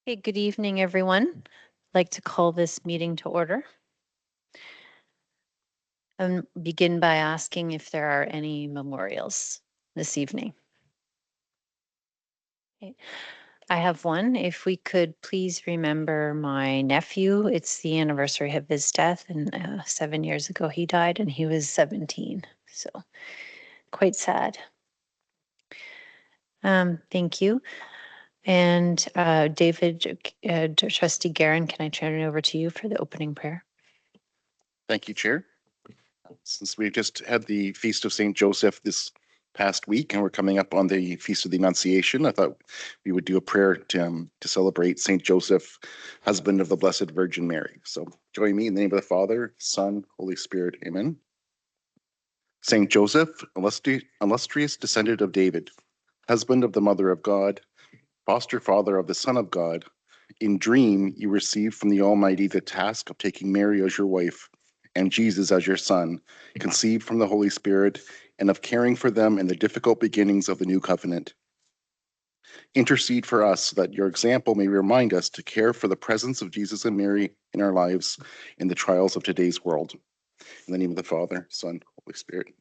Hey, good evening, everyone. I'd like to call this meeting to order and begin by asking if there are any memorials this evening. Okay. I have one. If we could please remember my nephew. It's the anniversary of his death, and 7 years ago he died, and he was 17. So quite sad. Thank you. And David, Trustee Guerin, can I turn it over to you for the opening prayer? Thank you, Chair. Since we've just had the Feast of St. Joseph this past week and we're coming up on the Feast of the Annunciation, I thought we would do a prayer to celebrate St. Joseph, husband of the Blessed Virgin Mary. So join me in the name of the Father, Son, Holy Spirit. Amen. St. Joseph, illustrious descendant of David, husband of the Mother of God, foster father of the Son of God, in dream you received from the Almighty the task of taking Mary as your wife and Jesus as your son, conceived from the Holy Spirit, and of caring for them in the difficult beginnings of the new covenant. Intercede for us so that your example may remind us to care for the presence of Jesus and Mary in our lives in the trials of today's world. In the name of the Father, Son, Holy Spirit.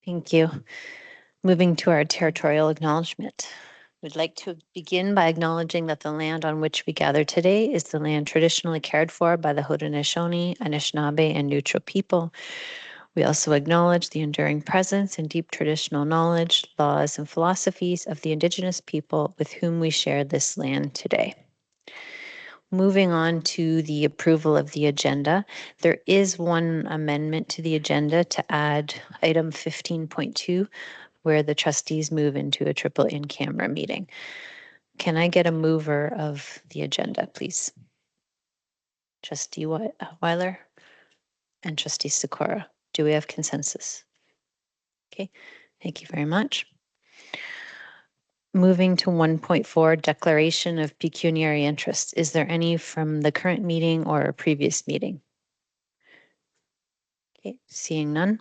Thank you. Moving to our territorial acknowledgement. We'd like to begin by acknowledging that the land on which we gather today is the land traditionally cared for by the Haudenosaunee, Anishinaabe, and Neutral people. We also acknowledge the enduring presence and deep traditional knowledge, laws, and philosophies of the Indigenous people with whom we share this land today. Moving on to the approval of the agenda, there is one amendment to the agenda to add item 15.2, where the trustees move into a triple in-camera meeting. Can I get a mover of the agenda, please? Trustee Weiler and Trustee Sikora. Do we have consensus? Okay, thank you very much. Moving to 1.4, declaration of pecuniary interest. Is there any from the current meeting or a previous meeting? Okay, seeing none.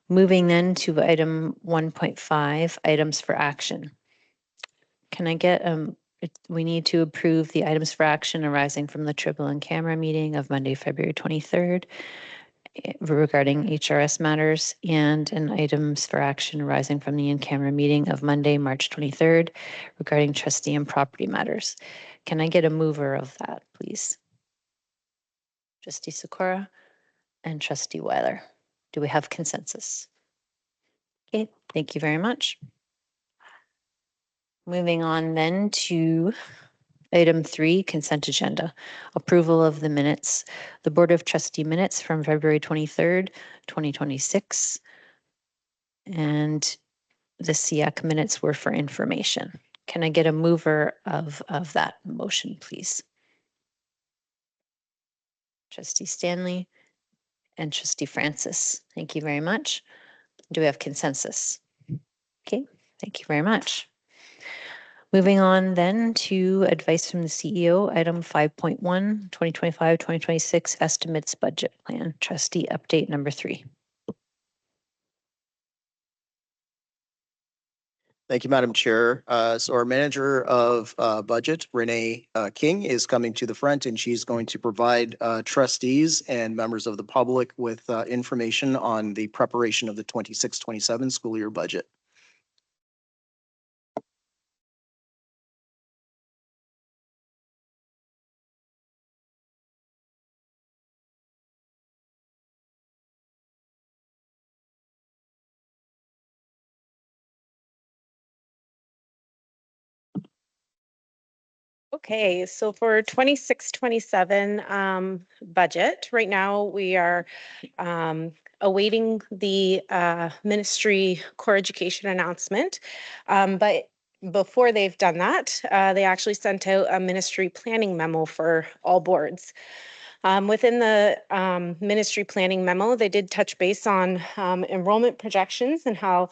Moving then to item 1.5, items for action. Can I get, we need to approve the items for action arising from the triple in-camera meeting of Monday, February 23rd regarding HRS matters, and an items for action arising from the in-camera meeting of Monday, March 23rd regarding trustee and property matters. Can I get a mover of that, please? Trustee Sikora and Trustee Weiler. Do we have consensus? Okay, thank you very much. Moving on then to item 3, consent agenda. Approval of the minutes. The Board of Trustee minutes from February 23rd, 2026. And the SEAC minutes were for information. Can I get a mover of that motion, please? Trustee Stanley and Trustee Francis. Thank you very much. Do we have consensus? Okay, thank you very much. Moving on then to advice from the CEO, item 5.1, 2025-2026 estimates budget plan. Trustee update number 3. Thank you, Madam Chair. So our manager of budget, Renee King, is coming to the front, and she's going to provide trustees and members of the public with information on the preparation of the 26-27 school year budget. Okay, so for 26-27 budget, right now we are awaiting the ministry core education announcement. But before they've done that, they actually sent out a ministry planning memo for all boards. Within the ministry planning memo, they did touch base on enrollment projections and how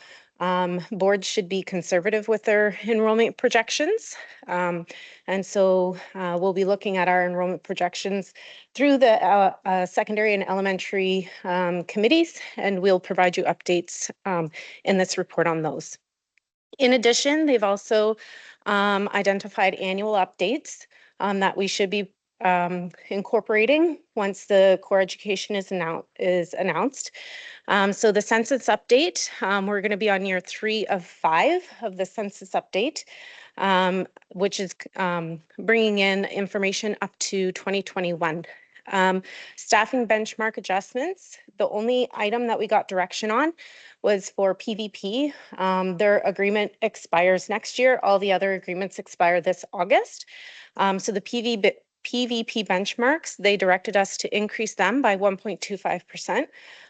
boards should be conservative with their enrollment projections. And so we'll be looking at our enrollment projections through the secondary and elementary committees, and we'll provide you updates in this report on those. In addition, they've also identified annual updates that we should be incorporating once the core education is announced. So the census update, we're going to be on year 3 of 5 of the census update, which is bringing in information up to 2021. Staffing benchmark adjustments, the only item that we got direction on was for PVP. Their agreement expires next year. All the other agreements expire this August. So the PVP benchmarks, they directed us to increase them by 1.25%.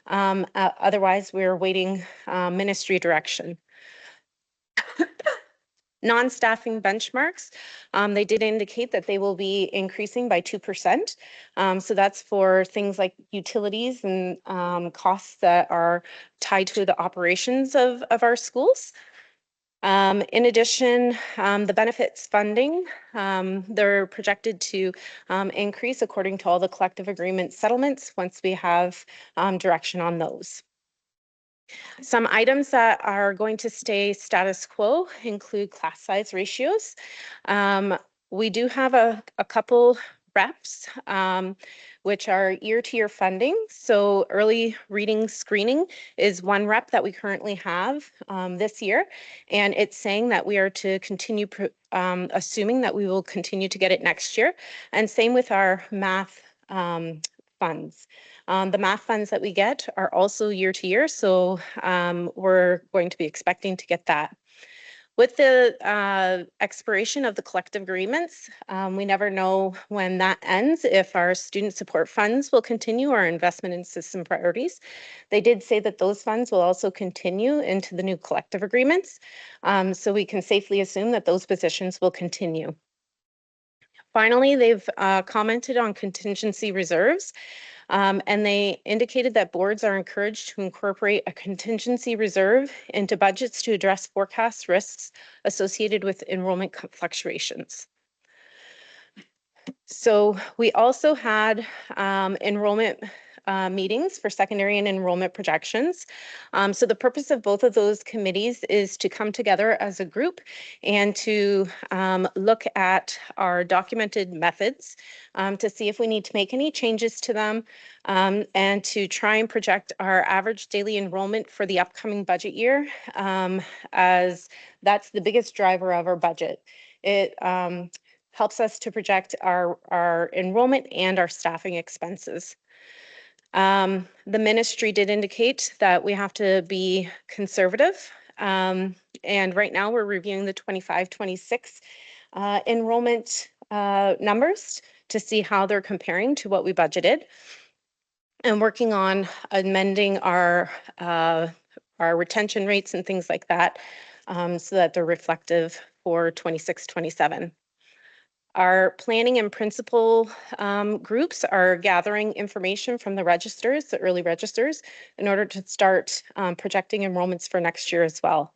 Otherwise, we're waiting ministry direction. Non-staffing benchmarks, they did indicate that they will be increasing by 2%. So that's for things like utilities and costs that are tied to the operations of our schools. In addition, the benefits funding, they're projected to increase according to all the collective agreement settlements once we have direction on those. Some items that are going to stay status quo include class size ratios. We do have a couple reps, which are year-to-year funding. So early reading screening is one rep that we currently have this year. And it's saying that we are to continue assuming that we will continue to get it next year. And same with our math funds. The math funds that we get are also year to year, so we're going to be expecting to get that. With the expiration of the collective agreements, we never know when that ends, if our student support funds will continue or investment in system priorities. They did say that those funds will also continue into the new collective agreements, so we can safely assume that those positions will continue. Finally, they've commented on contingency reserves. And they indicated that boards are encouraged to incorporate a contingency reserve into budgets to address forecast risks associated with enrollment fluctuations. So we also had enrollment meetings for secondary and enrollment projections. So the purpose of both of those committees is to come together as a group and to look at our documented methods to see if we need to make any changes to them and to try and project our average daily enrollment for the upcoming budget year, as that's the biggest driver of our budget. It helps us to project our enrollment and our staffing expenses. The ministry did indicate that we have to be conservative. And right now we're reviewing the 25-26 enrollment numbers to see how they're comparing to what we budgeted, and working on amending our retention rates and things like that so that they're reflective for 26-27. Our planning and principal groups are gathering information from the registers, the early registers, in order to start projecting enrollments for next year as well.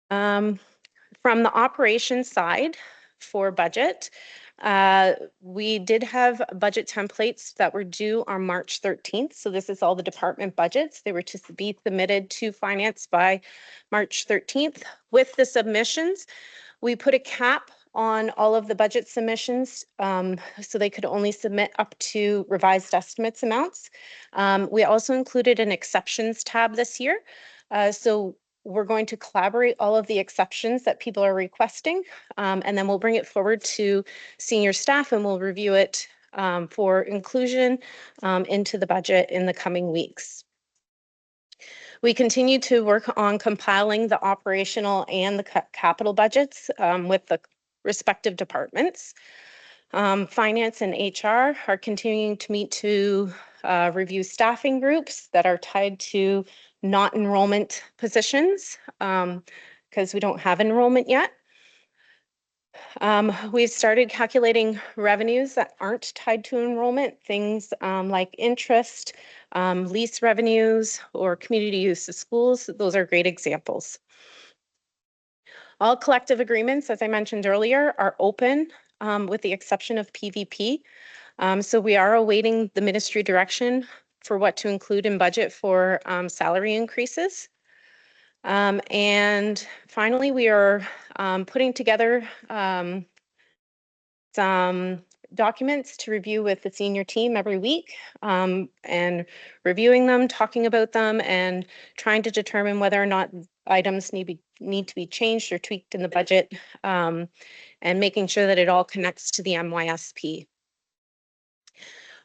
From the operations side for budget, we did have budget templates that were due on March 13th. So this is all the department budgets. They were to be submitted to finance by March 13th. With the submissions, we put a cap on all of the budget submissions, so they could only submit up to revised estimates amounts. We also included an exceptions tab this year. So we're going to collaborate all of the exceptions that people are requesting, and then we'll bring it forward to senior staff and we'll review it for inclusion into the budget in the coming weeks. We continue to work on compiling the operational and the capital budgets with the respective departments. Finance and HR are continuing to meet to review staffing groups that are tied to not enrollment positions because we don't have enrollment yet. We've started calculating revenues that aren't tied to enrollment, things like interest, lease revenues, or community use of schools. Those are great examples. All collective agreements, as I mentioned earlier, are open with the exception of PVP. So we are awaiting the ministry direction for what to include in budget for salary increases. And finally, we are putting together some documents to review with the senior team every week, and reviewing them, talking about them, and trying to determine whether or not items need to be changed or tweaked in the budget, and making sure that it all connects to the MYSP.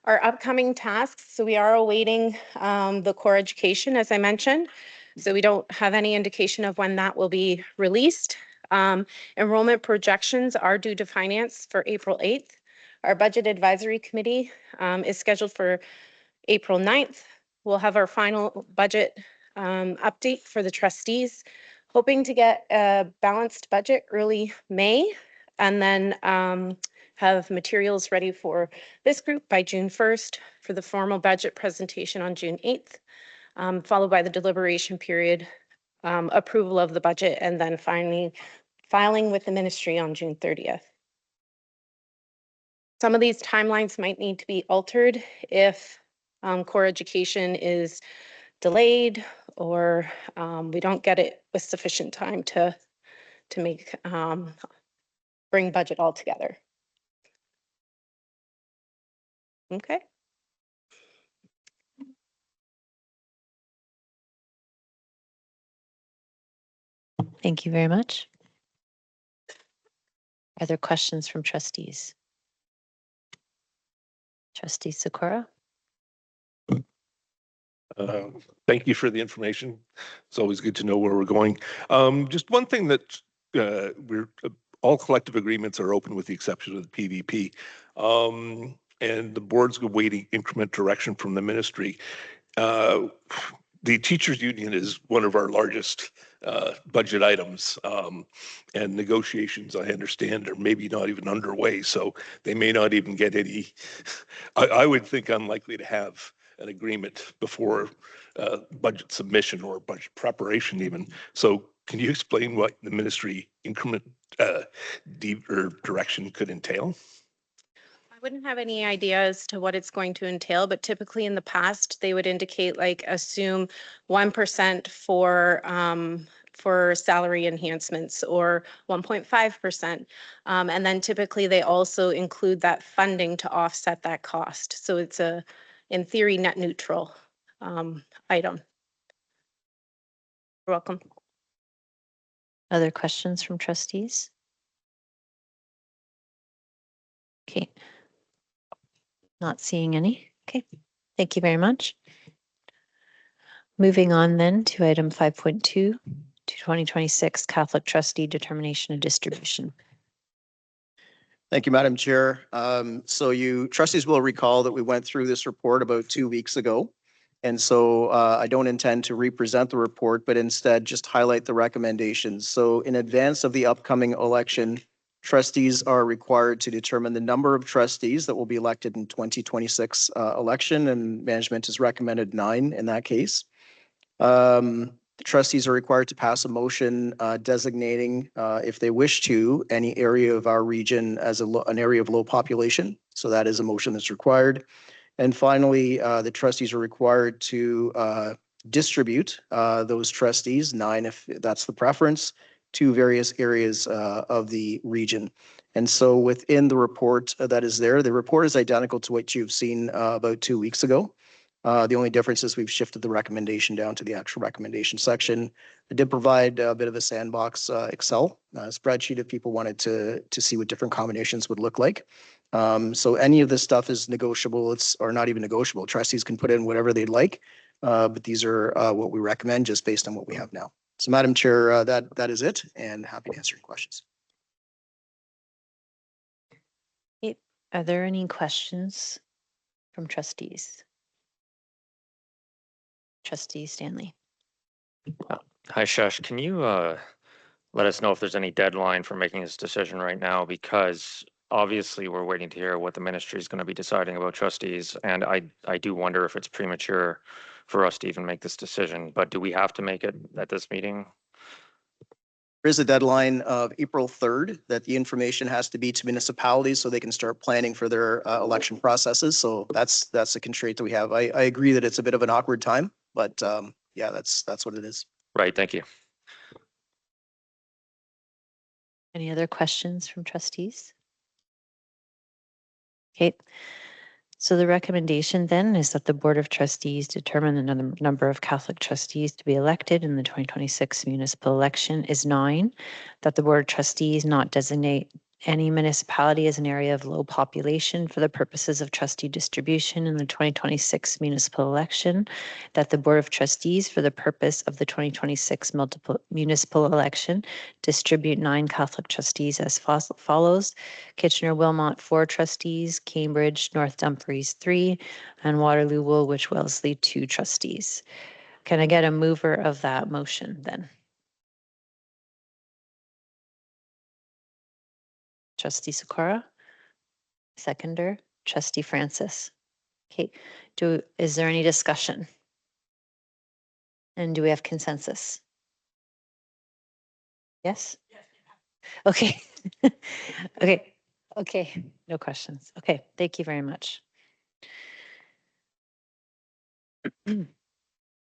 Our upcoming tasks, so we are awaiting the core education, as I mentioned. So we don't have any indication of when that will be released. Enrollment projections are due to finance for April 8th. Our budget advisory committee is scheduled for April 9th. We'll have our final budget update for the trustees, hoping to get a balanced budget early May, and then have materials ready for this group by June 1st for the formal budget presentation on June 8th, followed by the deliberation period, approval of the budget, and then finally filing with the ministry on June 30th. Some of these timelines might need to be altered if core education is delayed or we don't get it with sufficient time to make bring budget all together. Okay. Thank you very much. Are there questions from trustees? Trustee Sakura? Thank you for the information. It's always good to know where we're going. Just one thing that we're all collective agreements are open with the exception of the PVP. And the board's awaiting increment direction from the ministry. The teachers union is one of our largest budget items, and negotiations, I understand, are maybe not even underway, so they may not even get any. I would think unlikely to have an agreement before budget submission or budget preparation even. So can you explain what the ministry increment or direction could entail? I wouldn't have any idea as to what it's going to entail, but typically in the past, they would indicate like assume 1% for salary enhancements or 1.5%. And then typically they also include that funding to offset that cost. So it's in theory, net neutral item. You're welcome. Other questions from trustees? Okay. Not seeing any. Okay. Thank you very much. Moving on then to item 5.2, to 2026 Catholic trustee determination of distribution. Thank you, Madam Chair. So you trustees will recall that we went through this report about 2 weeks ago. And so I don't intend to represent the report, but instead just highlight the recommendations. So in advance of the upcoming election, trustees are required to determine the number of trustees that will be elected in 2026 election, and management has recommended 9 in that case. Trustees are required to pass a motion designating, if they wish to, any area of our region as an area of low population. So that is a motion that's required. And finally, the trustees are required to distribute those trustees, 9 if that's the preference, to various areas of the region. And so within the report that is there, the report is identical to what you've seen about 2 weeks ago. The only difference is we've shifted the recommendation down to the actual recommendation section. I did provide a bit of a sandbox Excel spreadsheet if people wanted to see what different combinations would look like. So any of this stuff is negotiable. Or not even negotiable. Trustees can put in whatever they'd like, but these are what we recommend just based on what we have now. So Madam Chair, that is it, and happy to answer any questions. Are there any questions from trustees? Trustee Stanley. Hi, Shush. Can you let us know if there's any deadline for making this decision right now? Because obviously we're waiting to hear what the ministry is going to be deciding about trustees. And I do wonder if it's premature for us to even make this decision. But do we have to make it at this meeting? There is a deadline of April 3rd that the information has to be to municipalities so they can start planning for their election processes. So that's a constraint that we have. I agree that it's a bit of an awkward time, but yeah, that's what it is. Right. Thank you. Any other questions from trustees? Okay. So the recommendation then is that the Board of Trustees determine the number of Catholic trustees to be elected in the 2026 municipal election is 9, that the Board of Trustees not designate any municipality as an area of low population for the purposes of trustee distribution in the 2026 municipal election, that the Board of Trustees, for the purpose of the 2026 municipal election, distribute 9 Catholic trustees as follows: Kitchener-Wilmot 4 trustees, Cambridge, North Dumfries 3, and Waterloo Woolwich Wellesley 2 trustees. Can I get a mover of that motion then? Trustee Socorro? Seconder, Trustee Francis. Okay, is there any discussion? And do we have consensus? Yes? Okay. Okay. Okay, no questions. Okay, thank you very much.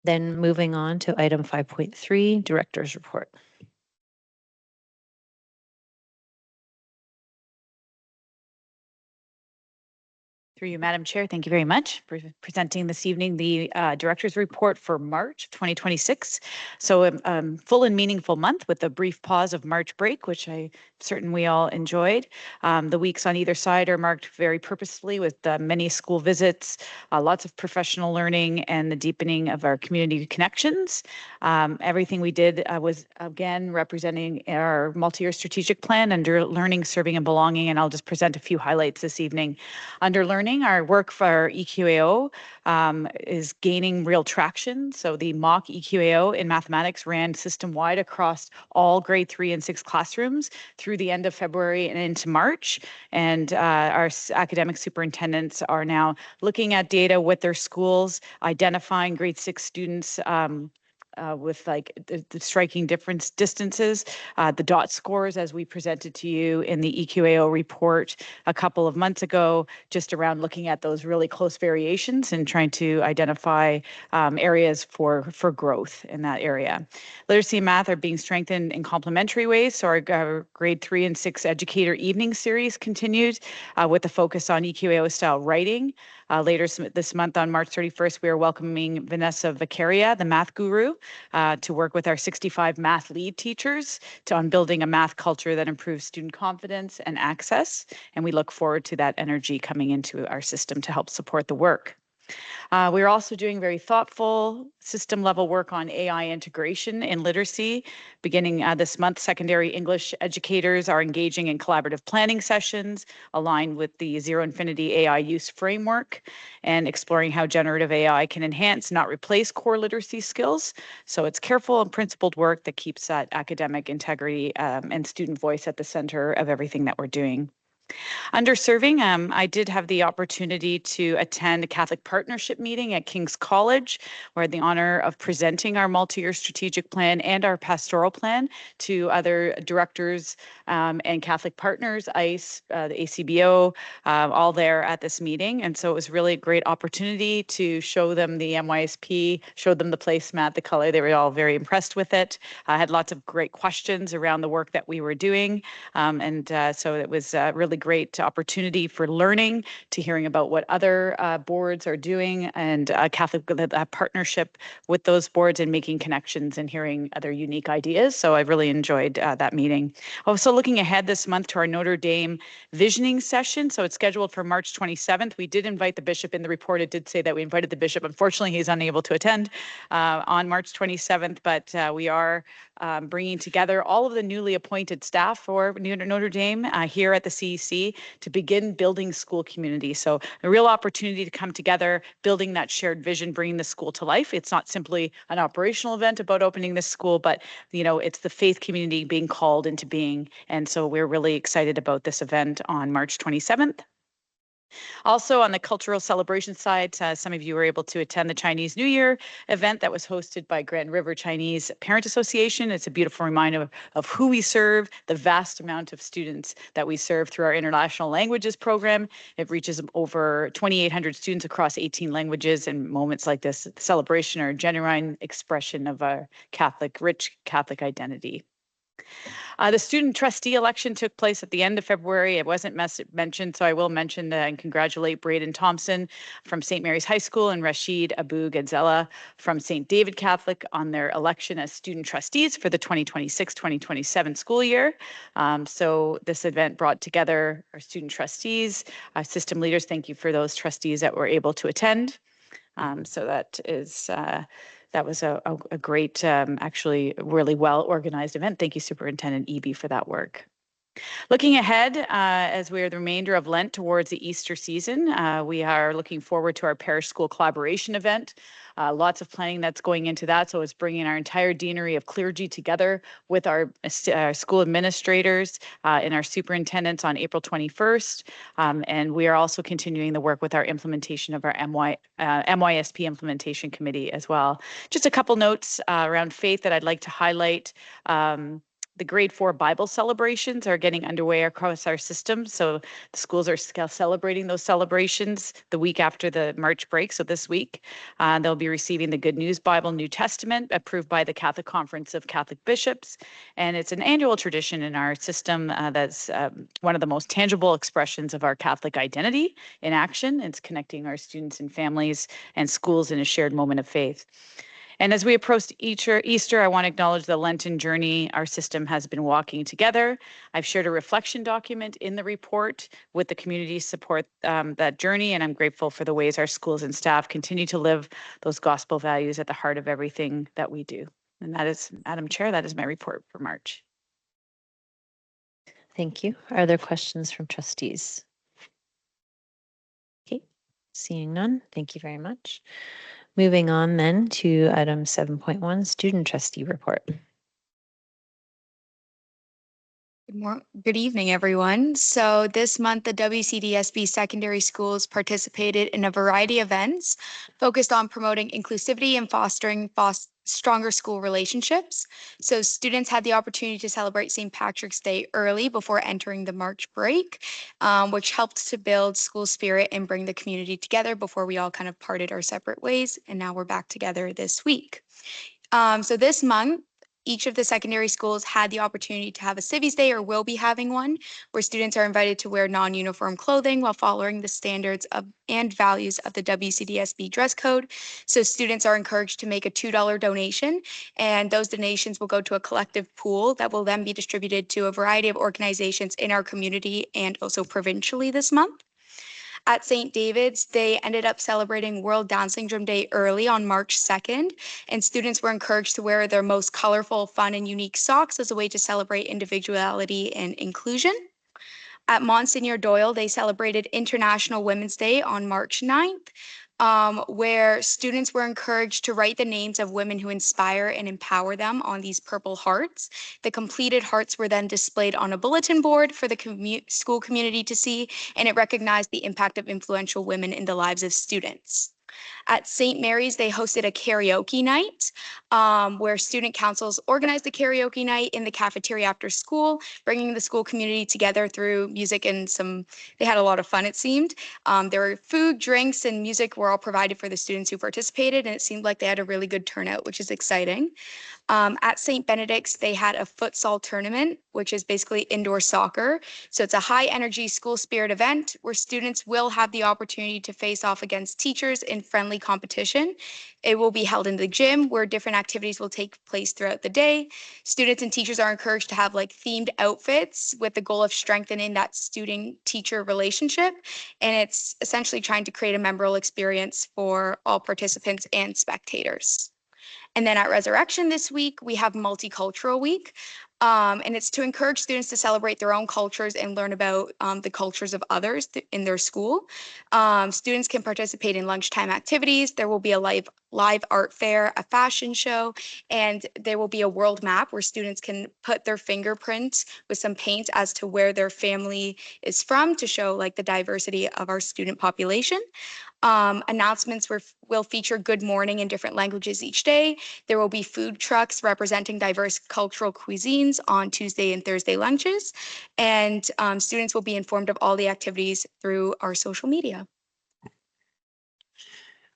Then moving on to item 5.3, Director's Report. Through you, Madam Chair, thank you very much for presenting this evening the Director's Report for March 2026. So a full and meaningful month with a brief pause of March break, which I certain we all enjoyed. The weeks on either side are marked very purposefully with many school visits, lots of professional learning, and the deepening of our community connections. Everything we did was, again, representing our multi-year strategic plan under learning, serving, and belonging, and I'll just present a few highlights this evening. Under learning, our work for EQAO is gaining real traction. So the mock EQAO in mathematics ran system-wide across all grade 3 and 6 classrooms through the end of February and into March. And our academic superintendents are now looking at data with their schools, identifying grade 6 students with like the striking difference distances, the dot scores as we presented to you in the EQAO report a couple of months ago, just around looking at those really close variations and trying to identify areas for growth in that area. Literacy and math are being strengthened in complementary ways. So our grade 3 and 6 educator evening series continued with the focus on EQAO style writing. Later this month on March 31st, we are welcoming Vanessa Vicaria, the math guru, to work with our 65 math lead teachers on building a math culture that improves student confidence and access. And we look forward to that energy coming into our system to help support the work. We're also doing very thoughtful system level work on AI integration in literacy. Beginning this month, secondary English educators are engaging in collaborative planning sessions aligned with the Zero Infinity AI use framework and exploring how generative AI can enhance, not replace core literacy skills. So it's careful and principled work that keeps that academic integrity and student voice at the center of everything that we're doing. Under serving, I did have the opportunity to attend a Catholic partnership meeting at King's College, where I had the honor of presenting our multi-year strategic plan and our pastoral plan to other directors and Catholic partners, ICE, the ACBO, all there at this meeting. And so it was really a great opportunity to show them the MYSP, show them the placemat, the color. They were all very impressed with it. I had lots of great questions around the work that we were doing. So it was really great opportunity for learning, to hearing about what other boards are doing, and Catholic partnership with those boards and making connections and hearing other unique ideas. So I really enjoyed that meeting. Also looking ahead this month to our Notre Dame visioning session. So it's scheduled for March 27th. We did invite the bishop in the report. It did say that we invited the bishop. Unfortunately, he's unable to attend on March 27th, but we are bringing together all of the newly appointed staff for Notre Dame here at the CEC to begin building school community. So a real opportunity to come together, building that shared vision, bringing the school to life. It's not simply an operational event about opening this school, but it's the faith community being called into being. And so we're really excited about this event on March 27th. Also on the cultural celebration side, some of you were able to attend the Chinese New Year event that was hosted by Grand River Chinese Parent Association. It's a beautiful reminder of who we serve, the vast amount of students that we serve through our international languages program. It reaches over 2,800 students across 18 languages, and moments like this celebration are a genuine expression of our rich Catholic identity. The student trustee election took place at the end of February. It wasn't mentioned, so I will mention and congratulate Braden Thompson from St. Mary's High School and Rashid Abu Gadzela from St. David Catholic on their election as student trustees for the 2026-2027 school year. So this event brought together our student trustees, system leaders. Thank you for those trustees that were able to attend. So that was a great, actually really well organized event. Thank you, Superintendent Eby, for that work. Looking ahead, as we are the remainder of Lent towards the Easter season, we are looking forward to our parish school collaboration event. Lots of planning that's going into that. So it's bringing our entire deanery of clergy together with our school administrators and our superintendents on April 21st. And we are also continuing the work with our implementation of our MYSP implementation committee as well. Just a couple notes around faith that I'd like to highlight. The grade 4 Bible celebrations are getting underway across our system. So the schools are celebrating those celebrations the week after the March break. So this week, they'll be receiving the Good News Bible New Testament approved by the Catholic Conference of Catholic Bishops. And it's an annual tradition in our system that's one of the most tangible expressions of our Catholic identity in action. It's connecting our students and families and schools in a shared moment of faith. And as we approach Easter, I want to acknowledge the Lenten journey our system has been walking together. I've shared a reflection document in the report with the community support that journey, and I'm grateful for the ways our schools and staff continue to live those gospel values at the heart of everything that we do. And that is, Madam Chair, that is my report for March. Thank you. Are there questions from trustees? Okay, seeing none, thank you very much. Moving on then to item 7.1, student trustee report. Good evening, everyone. So this month, the WCDSB secondary schools participated in a variety of events focused on promoting inclusivity and fostering stronger school relationships. So students had the opportunity to celebrate St. Patrick's Day early before entering the March break, which helped to build school spirit and bring the community together before we all kind of parted our separate ways. And now we're back together this week. So this month, each of the secondary schools had the opportunity to have a Civies Day or will be having one, where students are invited to wear non-uniform clothing while following the standards of and values of the WCDSB dress code. So students are encouraged to make a $2 donation, and those donations will go to a collective pool that will then be distributed to a variety of organizations in our community and also provincially this month. At St. David's, they ended up celebrating World Down Syndrome Day early on March 2nd, and students were encouraged to wear their most colorful, fun, and unique socks as a way to celebrate individuality and inclusion. At Monsignor Doyle, they celebrated International Women's Day on March 9th, where students were encouraged to write the names of women who inspire and empower them on these purple hearts. The completed hearts were then displayed on a bulletin board for the school community to see, and it recognized the impact of influential women in the lives of students. At St. Mary's, they hosted a karaoke night where student councils organized a karaoke night in the cafeteria after school, bringing the school community together through music and they had a lot of fun, it seemed. There were food, drinks, and music were all provided for the students who participated, and it seemed like they had a really good turnout, which is exciting. At St. Benedict's, they had a futsal tournament, which is basically indoor soccer. So it's a high energy school spirit event where students will have the opportunity to face off against teachers in friendly competition. It will be held in the gym where different activities will take place throughout the day. Students and teachers are encouraged to have like themed outfits with the goal of strengthening that student-teacher relationship. And it's essentially trying to create a memorable experience for all participants and spectators. And then at Resurrection this week, we have Multicultural Week. And it's to encourage students to celebrate their own cultures and learn about the cultures of others in their school. Students can participate in lunchtime activities. There will be a live art fair, a fashion show, and there will be a world map where students can put their fingerprints with some paint as to where their family is from to show like the diversity of our student population. Announcements will feature good morning in different languages each day. There will be food trucks representing diverse cultural cuisines on Tuesday and Thursday lunches. And students will be informed of all the activities through our social media.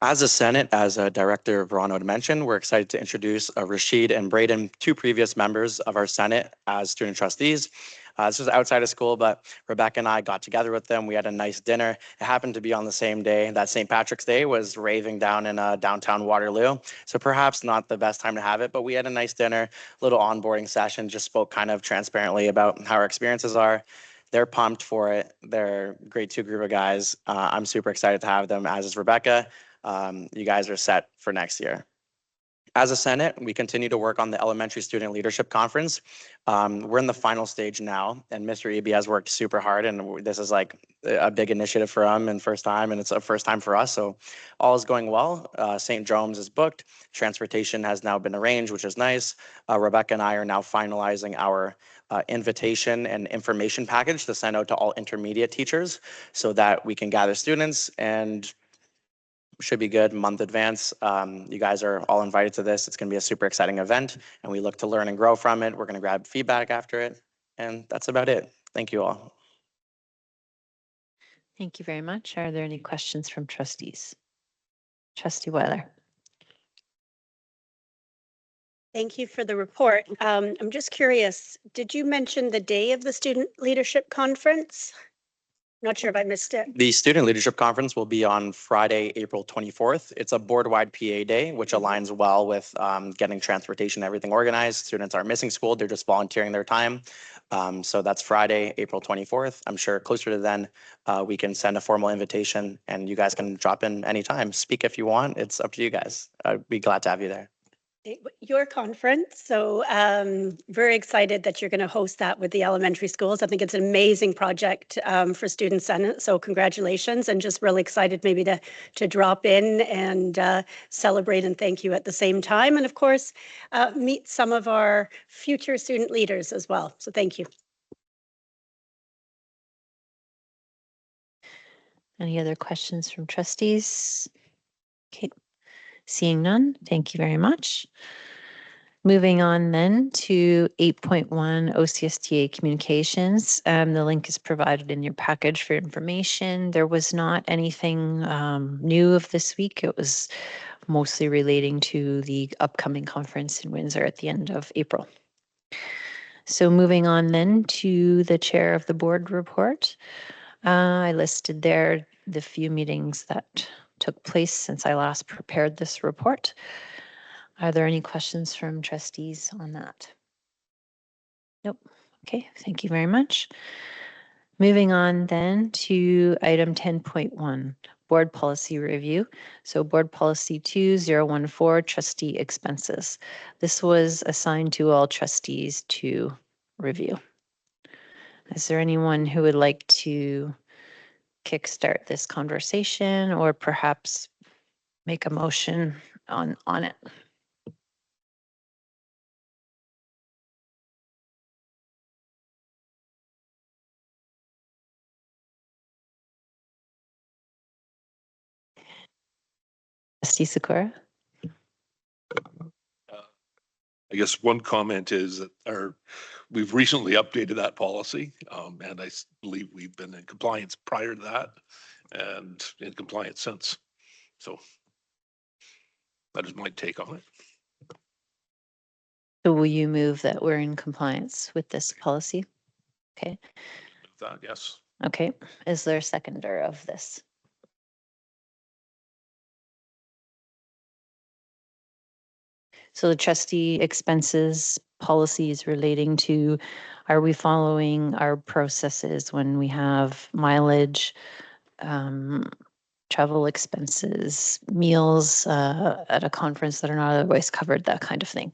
As a Senate, as a Director Verano had mentioned, we're excited to introduce Rashid and Braden, two previous members of our Senate as student trustees. This was outside of school, but Rebecca and I got together with them. We had a nice dinner. It happened to be on the same day that St. Patrick's Day was raving down in downtown Waterloo. So perhaps not the best time to have it, but we had a nice dinner, little onboarding session, just spoke kind of transparently about how our experiences are. They're pumped for it. They're a great two group of guys. I'm super excited to have them, as is Rebecca. You guys are set for next year. As a Senate, we continue to work on the Elementary Student Leadership Conference. We're in the final stage now, and Mr. Eby has worked super hard, and this is like a big initiative for him and first time, and it's a first time for us, so all is going well. St. Jerome's is booked. Transportation has now been arranged, which is nice. Rebecca and I are now finalizing our invitation and information package to send out to all intermediate teachers so that we can gather students and should be good month advance. You guys are all invited to this. It's going to be a super exciting event, and we look to learn and grow from it. We're going to grab feedback after it, and that's about it. Thank you all. Thank you very much. Are there any questions from trustees? Trustee Weiler. Thank you for the report. I'm just curious, did you mention the day of the Student Leadership Conference? Not sure if I missed it. The Student Leadership Conference will be on Friday, April 24th. It's a board-wide PA day, which aligns well with getting transportation and everything organized. Students aren't missing school, they're just volunteering their time. So that's Friday, April 24th. I'm sure closer to then, we can send a formal invitation and you guys can drop in anytime. Speak if you want, it's up to you guys. I'd be glad to have you there. Your conference, so very excited that you're going to host that with the elementary schools. I think it's an amazing project for Student Senate, so congratulations, and just really excited maybe to drop in and celebrate and thank you at the same time, and of course meet some of our future student leaders as well, so thank you. Any other questions from trustees? Okay, seeing none, thank you very much. Moving on then to 8.1 OCSTA communications. The link is provided in your package for information. There was not anything new of this week. It was mostly relating to the upcoming conference in Windsor at the end of April. So moving on then to the chair of the board report. I listed there the few meetings that took place since I last prepared this report. Are there any questions from trustees on that? Nope. Okay, thank you very much. Moving on then to item 10.1, board policy review. So board policy 2014, trustee expenses. This was assigned to all trustees to review. Is there anyone who would like to kickstart this conversation or perhaps make a motion on it? Trustee Sakura? I guess one comment is that we've recently updated that policy, and I believe we've been in compliance prior to that and in compliance since. So that is my take on it. So will you move that we're in compliance with this policy? Okay. That, yes. Okay. Is there a seconder of this? So the trustee expenses policies relating to, are we following our processes when we have mileage, travel expenses, meals at a conference that are not otherwise covered, that kind of thing.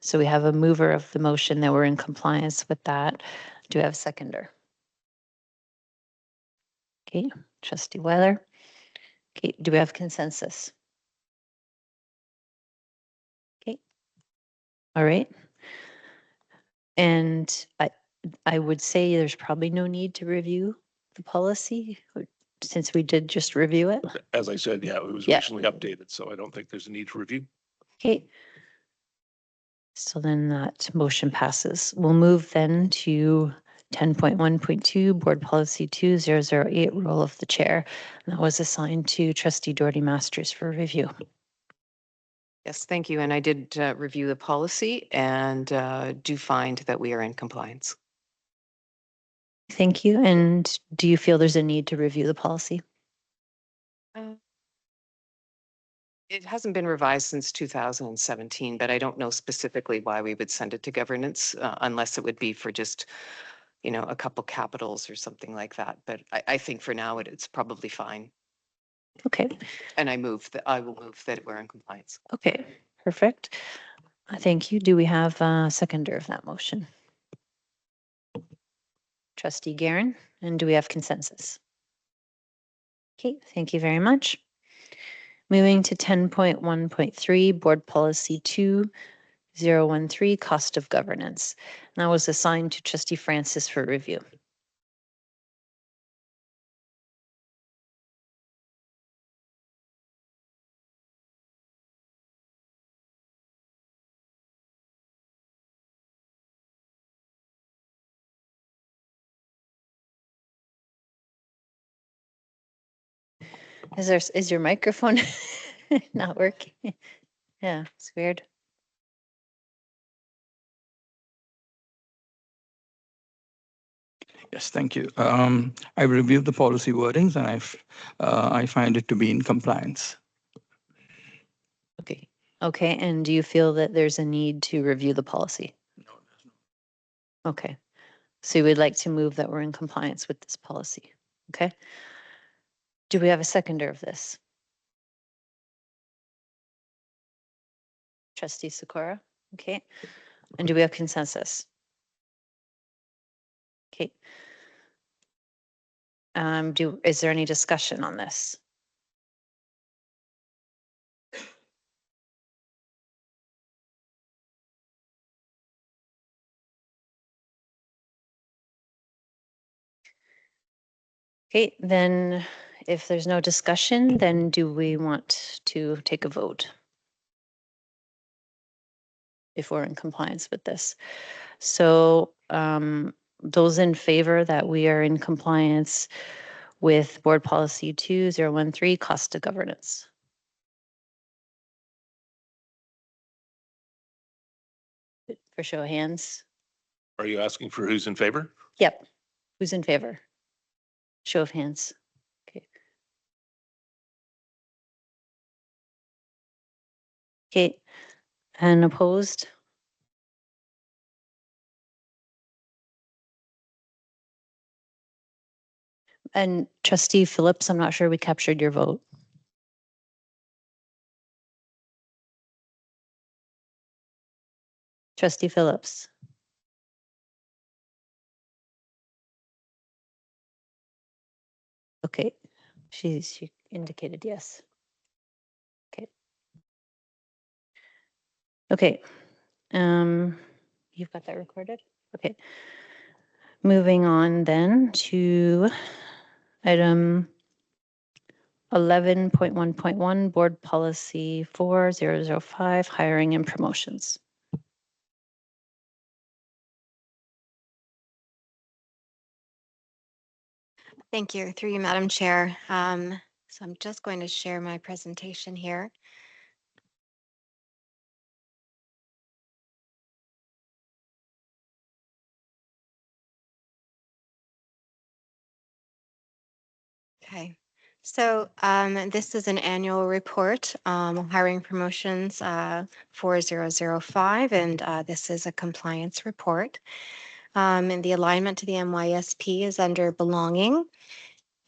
So we have a mover of the motion that we're in compliance with that. Do we have a seconder? Okay, trustee Weiler. Okay, do we have consensus? Okay. All right. And I would say there's probably no need to review the policy since we did just review it. As I said, yeah, it was recently updated, so I don't think there's a need to review. Okay. So then that motion passes. We'll move then to 10.1.2, Board Policy 2008, role of the chair. And that was assigned to Trustee Doherty Masters for review. Yes, thank you. And I did review the policy and do find that we are in compliance. Thank you. And do you feel there's a need to review the policy? It hasn't been revised since 2017, but I don't know specifically why we would send it to governance unless it would be for just, a couple capitals or something like that. But I think for now it's probably fine. Okay. And I will move that we're in compliance. Okay, perfect. Thank you. Do we have a seconder of that motion? Trustee Guerin, and do we have consensus? Okay, thank you very much. Moving to 10.1.3, Board Policy 2013, Cost of Governance. And that was assigned to Trustee Francis for review. Is your microphone not working? Yeah, it's weird. Yes, thank you. I reviewed the policy wordings and I find it to be in compliance. Okay. Okay, and do you feel that there's a need to review the policy? No, there's no. Okay. So you would like to move that we're in compliance with this policy? Okay. Do we have a seconder of this? Trustee Sikora? Okay. And do we have consensus? Okay. Is there any discussion on this? Okay, then if there's no discussion, then do we want to take a vote if we're in compliance with this? So those in favor that we are in compliance with Board Policy 2013, Cost of Governance. For show of hands. Are you asking for who's in favor? Yep. Who's in favor? Show of hands. Okay. Okay. And opposed? And Trustee Phillips, I'm not sure we captured your vote. Trustee Phillips. Okay, she indicated yes. Okay. Okay. You've got that recorded? Okay. Moving on then to item 11.1.1, Board Policy 4005, Hiring and Promotions. Thank you. Through you, Madam Chair. So I'm just going to share my presentation here. Okay. So this is an annual report, hiring promotions 4005, and this is a compliance report. And the alignment to the MYSP is under belonging.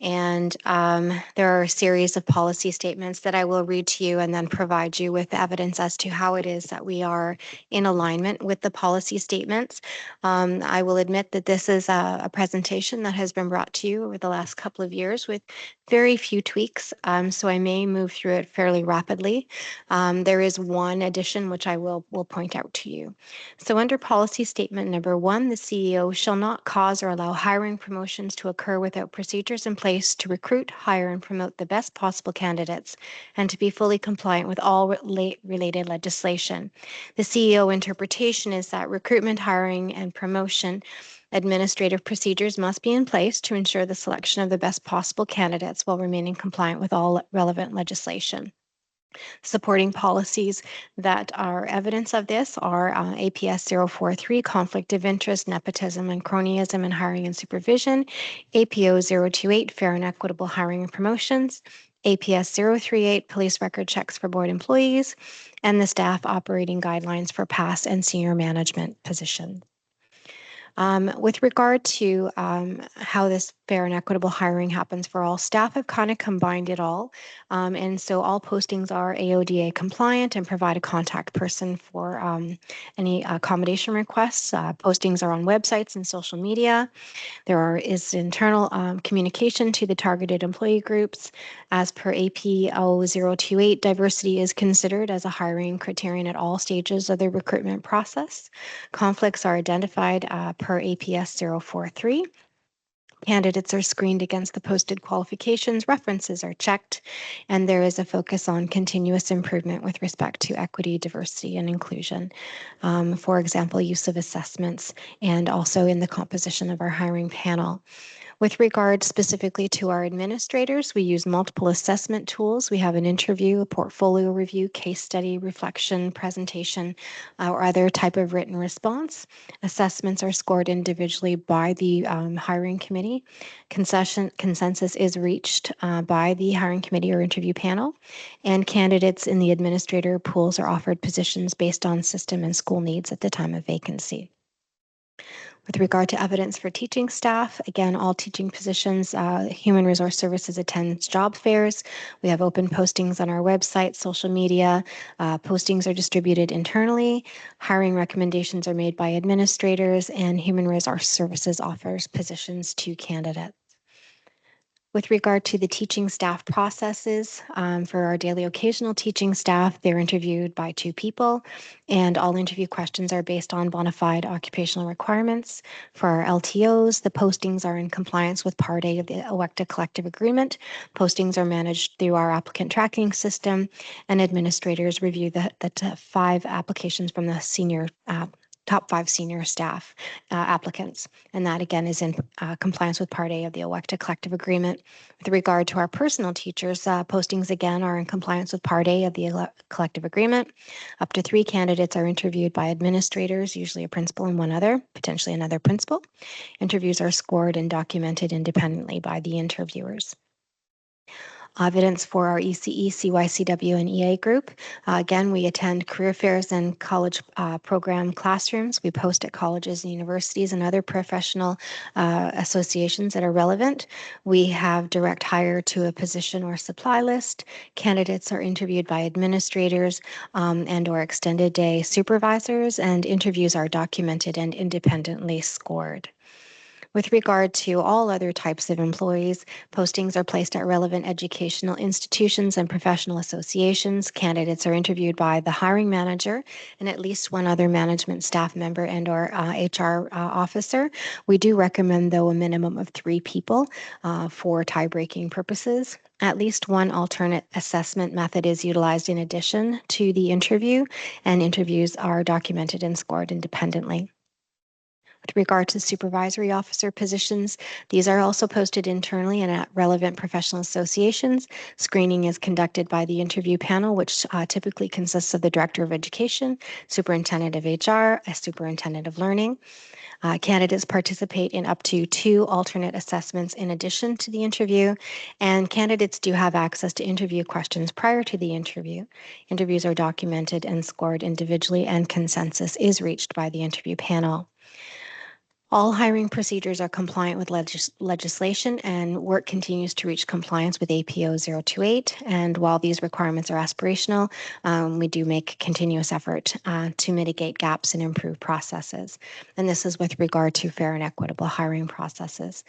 And there are a series of policy statements that I will read to you and then provide you with evidence as to how it is that we are in alignment with the policy statements. I will admit that this is a presentation that has been brought to you over the last couple of years with very few tweaks, so I may move through it fairly rapidly. There is one addition which I will point out to you. So under policy statement number 1, the CEO shall not cause or allow hiring promotions to occur without procedures in place to recruit, hire, and promote the best possible candidates and to be fully compliant with all related legislation. The CEO interpretation is that recruitment, hiring, and promotion Administrative procedures must be in place to ensure the selection of the best possible candidates while remaining compliant with all relevant legislation. Supporting policies that are evidence of this are APS 043, conflict of interest, nepotism, and cronyism in hiring and supervision, APO 028, fair and equitable hiring and promotions, APS 038, police record checks for board employees, and the staff operating guidelines for past and senior management positions. With regard to how this fair and equitable hiring happens for all staff, I've kind of combined it all. And so all postings are AODA compliant and provide a contact person for any accommodation requests. Postings are on websites and social media. There is internal communication to the targeted employee groups. As per APO 028, diversity is considered as a hiring criterion at all stages of the recruitment process. Conflicts are identified per APS 043. Candidates are screened against the posted qualifications, references are checked, and there is a focus on continuous improvement with respect to equity, diversity, and inclusion. For example, use of assessments and also in the composition of our hiring panel. With regard specifically to our administrators, we use multiple assessment tools. We have an interview, a portfolio review, case study, reflection, presentation, or other type of written response. Assessments are scored individually by the hiring committee. Consensus is reached by the hiring committee or interview panel, and candidates in the administrator pools are offered positions based on system and school needs at the time of vacancy. With regard to evidence for teaching staff, again, all teaching positions, Human Resource Services attends job fairs. We have open postings on our website, social media. Postings are distributed internally. Hiring recommendations are made by administrators, and Human Resource Services offers positions to candidates. With regard to the teaching staff processes, for our daily occasional teaching staff, they're interviewed by 2 people, and all interview questions are based on bona fide occupational requirements. For our LTOs, the postings are in compliance with Part A of the OECTA Collective Agreement. Postings are managed through our applicant tracking system, and administrators review the 5 applications from the top 5 senior staff applicants. And that again is in compliance with Part A of the OECTA Collective Agreement. With regard to our personal teachers, postings again are in compliance with Part A of the Collective Agreement. Up to 3 candidates are interviewed by administrators, usually a principal and 1 other, potentially another principal. Interviews are scored and documented independently by the interviewers. Evidence for our ECE, CYCW, and EA group. Again, we attend career fairs and college program classrooms. We post at colleges and universities and other professional associations that are relevant. We have direct hire to a position or supply list. Candidates are interviewed by administrators and or extended day supervisors, and interviews are documented and independently scored. With regard to all other types of employees, postings are placed at relevant educational institutions and professional associations. Candidates are interviewed by the hiring manager and at least 1 other management staff member and or HR officer. We do recommend, though, a minimum of 3 people for tie-breaking purposes. At least 1 alternate assessment method is utilized in addition to the interview, and interviews are documented and scored independently. With regard to supervisory officer positions, these are also posted internally and at relevant professional associations. Screening is conducted by the interview panel, which typically consists of the Director of Education, Superintendent of HR, a Superintendent of Learning. Candidates participate in up to 2 alternate assessments in addition to the interview, and candidates do have access to interview questions prior to the interview. Interviews are documented and scored individually, and consensus is reached by the interview panel. All hiring procedures are compliant with legislation, and work continues to reach compliance with APO 028. And while these requirements are aspirational, we do make continuous effort to mitigate gaps and improve processes. And this is with regard to fair and equitable hiring processes.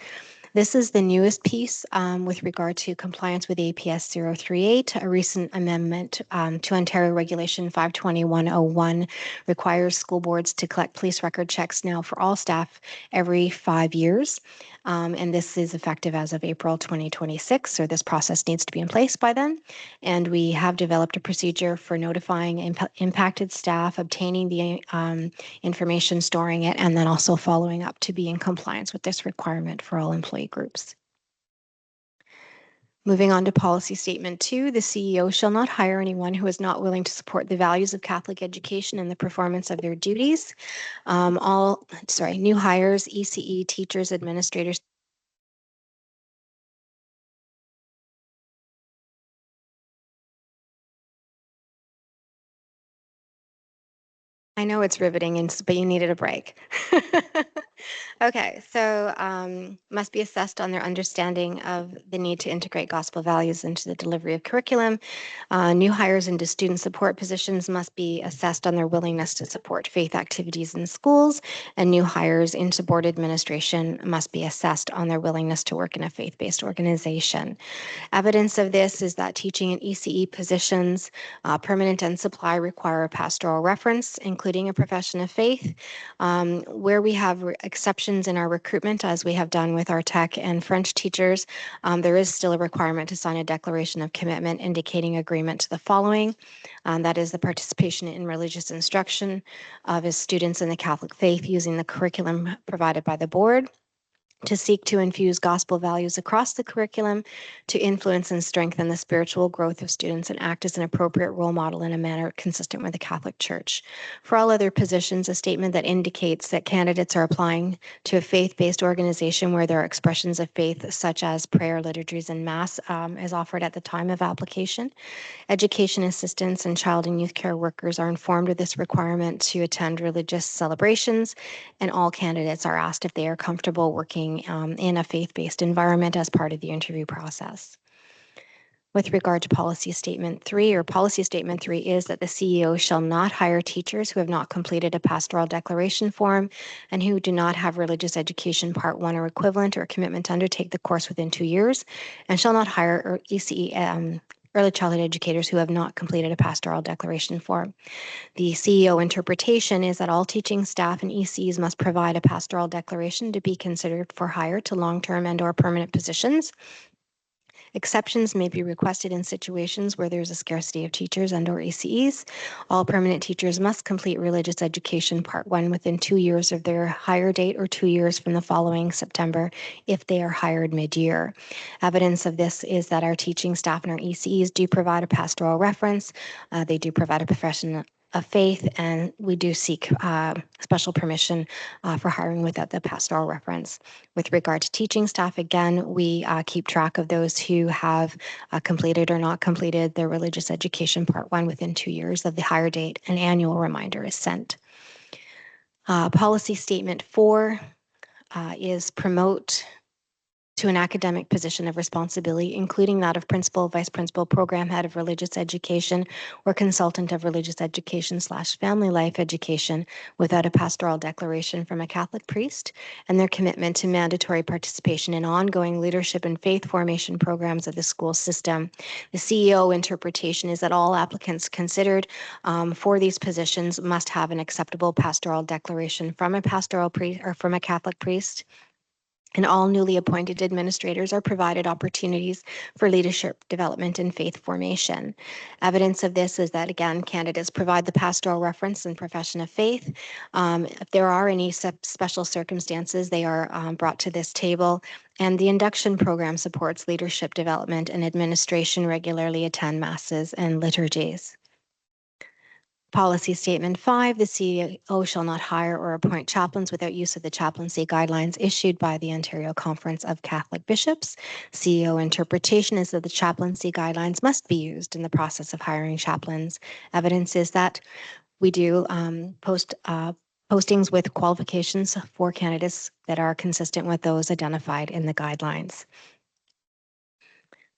This is the newest piece with regard to compliance with APS 038. A recent amendment to Ontario Regulation 52101 requires school boards to collect police record checks now for all staff every 5 years. And this is effective as of April 2026, so this process needs to be in place by then. And we have developed a procedure for notifying impacted staff, obtaining the information, storing it, and then also following up to be in compliance with this requirement for all employee groups. Moving on to policy statement 2, the CEO shall not hire anyone who is not willing to support the values of Catholic education and the performance of their duties. New hires, ECE, teachers, administrators, I know it's riveting, but you needed a break. Okay, so must be assessed on their understanding of the need to integrate gospel values into the delivery of curriculum. New hires into student support positions must be assessed on their willingness to support faith activities in schools, and new hires into board administration must be assessed on their willingness to work in a faith-based organization. Evidence of this is that teaching and ECE positions, permanent and supply, require a pastoral reference, including a profession of faith. Where we have exceptions in our recruitment, as we have done with our tech and French teachers, there is still a requirement to sign a declaration of commitment indicating agreement to the following. That is the participation in religious instruction of his students in the Catholic faith using the curriculum provided by the board, to seek to infuse gospel values across the curriculum, to influence and strengthen the spiritual growth of students, and act as an appropriate role model in a manner consistent with the Catholic Church. For all other positions, a statement that indicates that candidates are applying to a faith-based organization where there are expressions of faith such as prayer, liturgies, and mass is offered at the time of application. Education assistants and child and youth care workers are informed of this requirement to attend religious celebrations, and all candidates are asked if they are comfortable working in a faith-based environment as part of the interview process. With regard to policy statement 3 is that the CEO shall not hire teachers who have not completed a pastoral declaration form and who do not have religious education part 1 or equivalent or commitment to undertake the course within 2 years, and shall not hire ECE early childhood educators who have not completed a pastoral declaration form. The CEO interpretation is that all teaching staff and ECs must provide a pastoral declaration to be considered for hire to long-term and/or permanent positions. Exceptions may be requested in situations where there is a scarcity of teachers and/or ECEs. All permanent teachers must complete religious education part 1 within 2 years of their hire date or 2 years from the following September if they are hired mid-year. Evidence of this is that our teaching staff and our ECEs do provide a pastoral reference. They do provide a profession of faith, and we do seek special permission for hiring without the pastoral reference. With regard to teaching staff, again, we keep track of those who have completed or not completed their religious education part 1 within 2 years of the hire date. An annual reminder is sent. Policy statement 4 is promote to an academic position of responsibility, including that of principal, vice principal, program head of religious education, or consultant of religious education / family life education without a pastoral declaration from a Catholic priest, and their commitment to mandatory participation in ongoing leadership and faith formation programs of the school system. The CEO interpretation is that all applicants considered for these positions must have an acceptable pastoral declaration from a pastoral priest or from a Catholic priest, and all newly appointed administrators are provided opportunities for leadership development and faith formation. Evidence of this is that, again, candidates provide the pastoral reference and profession of faith. If there are any special circumstances, they are brought to this table, and the induction program supports leadership development, and administration regularly attend masses and liturgies. Policy statement 5, the CEO shall not hire or appoint chaplains without use of the chaplaincy guidelines issued by the Ontario Conference of Catholic Bishops. CEO interpretation is that the chaplaincy guidelines must be used in the process of hiring chaplains. Evidence is that we do postings with qualifications for candidates that are consistent with those identified in the guidelines.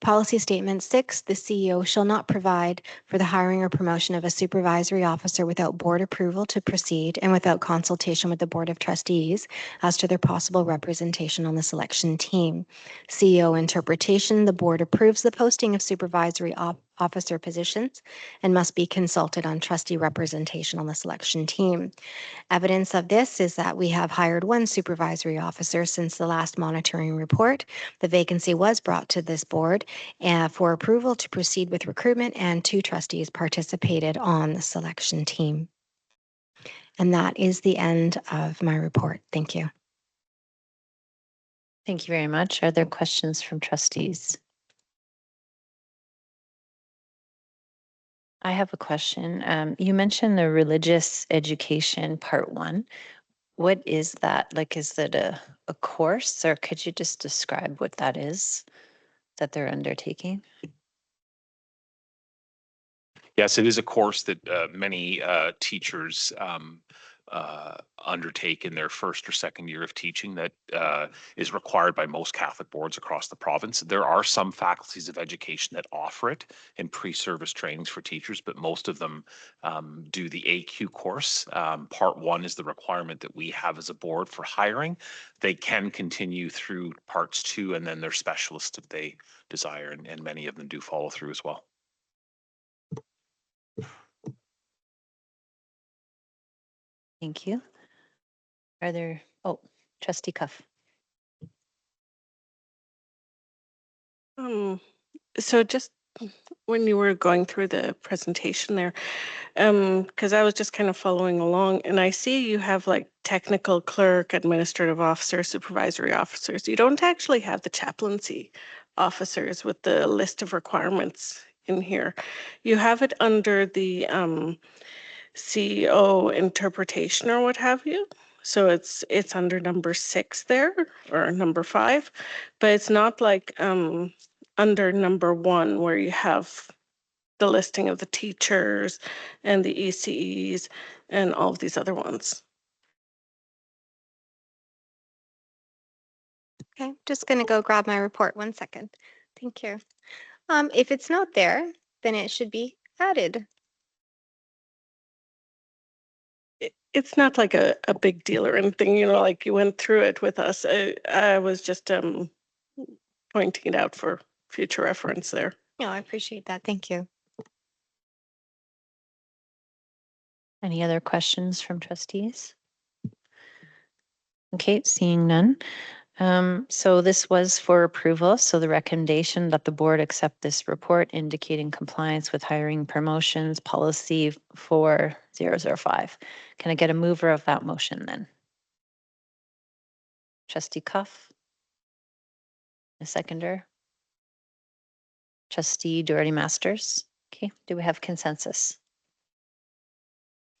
Policy Statement 6, the CEO shall not provide for the hiring or promotion of a supervisory officer without board approval to proceed and without consultation with the Board of Trustees as to their possible representation on the selection team. CEO interpretation, the board approves the posting of supervisory officer positions and must be consulted on trustee representation on the selection team. Evidence of this is that we have hired one supervisory officer since the last monitoring report. The vacancy was brought to this board for approval to proceed with recruitment, and 2 trustees participated on the selection team. And that is the end of my report. Thank you. Thank you very much. Are there questions from trustees? I have a question. You mentioned the religious education part 1. What is that? Like, is it a course, or could you just describe what that is that they're undertaking? Yes, it is a course that many teachers undertake in their first or second year of teaching that is required by most Catholic boards across the province. There are some faculties of education that offer it in pre-service trainings for teachers, but most of them do the AQ course. Part 1 is the requirement that we have as a board for hiring. They can continue through parts 2 and then they're specialists if they desire, and many of them do follow through as well. Thank you. Are there, Trustee Cuff. So just when you were going through the presentation there, because I was just kind of following along, and I see you have like technical clerk, administrative officer, supervisory officers. You don't actually have the chaplaincy officers with the list of requirements in here. You have it under the CEO interpretation or what have you. So it's under number 6 there, or number 5, but it's not like under number 1 where you have the listing of the teachers and the ECEs and all of these other ones. Okay, just going to go grab my report. 1 second. Thank you. If it's not there, then it should be added. It's not like a big deal or anything, you know, like you went through it with us. I was just pointing it out for future reference there. No, I appreciate that. Thank you. Any other questions from trustees? Okay, seeing none. So this was for approval. So the recommendation that the board accept this report indicating compliance with hiring promotions policy 4005. Can I get a mover of that motion then? Trustee Cuff? A seconder? Trustee Doherty Masters? Okay, do we have consensus?